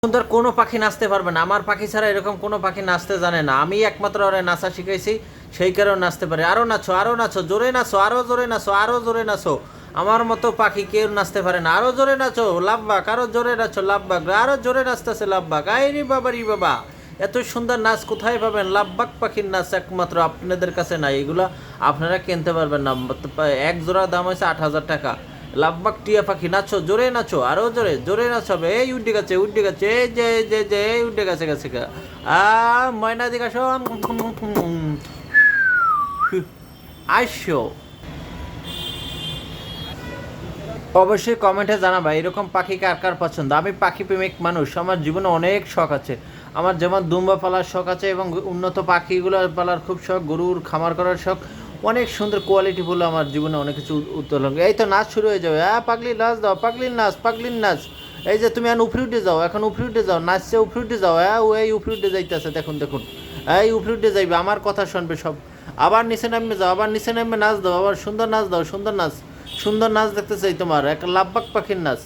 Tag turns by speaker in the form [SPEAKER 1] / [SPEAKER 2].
[SPEAKER 1] সুন্দর কোনো পাখি নাচতে পারবে না, আমার পাখি ছাড়া এরকম কোনো পাখি নাচতে জানে না। আমি একমাত্র ওরে নাচা শিখাইছি, সেই কারণে নাচতে পারে। আরও নাচো, আরও নাচো, জোরে নাচো, আরও জোরে নাচো, আরও জোরে নাচো। আমার মতো পাখি কেউ নাচতে পারে না। আরও জোরে নাচো লাভবাক, আরও জোরে নাচো লাভবাক, আরও জোরে নাচতেছে লাভবাক। আইরি বাবা রি বাবা, এত সুন্দর নাচ কোথায় পাবেন? লাভবাক পাখির নাচ একমাত্র আপনাদের কাছে নাই। এগুলো আপনারা কিনতে পারবেন না। এক জোড়া দাম হয়েছে 8,000 টাকা। লাভবাক টিয়া পাখি, নাচো, জোরে নাচো, আরো জোরে জোরে নাচাবে। এই উড্ডে গেছে, উড্ডে গেছে, এই যে যে যে এই উড্ডে গেছে গেছে ময়না দিকে আসো, আসো। অবশ্যই কমেন্টে জানাবা এরকম পাখি কার কার পছন্দ। আমি পাখি প্রেমিক মানুষ, আমার জীবনে অনেক শখ আছে। আমার যেমন দুম্বা পালার শখ আছে এবং উন্নত পাখিগুলো পালার খুব শখ, গরুর খামার করার শখ। অনেক সুন্দর কোয়ালিটি ফুল আমার জীবনে অনেক কিছু উত্তোলন। এই তো নাচ শুরু হয়ে যাবে। হ্যাঁ পাগলির নাচ দাও, পাগলির নাচ, পাগলির নাচ। এই যে তুমি এখন উপরে উঠে যাও, এখন উপরে উঠে যাও, নাচছে উপরে উঠে যাও। হ্যাঁ ও এই উপরে উঠে যাইতেছে, দেখুন দেখুন, এই উপরে উঠে যাইবে, আমার কথা শুনবে সব। আবার নিচে নামবে যাও, আবার নিচে নামবে নাচ দাও, আবার সুন্দর নাচ দাও, সুন্দর নাচ, সুন্দর নাচ দেখতে চাই তোমার, একটা লাভবাক পাখির নাচ।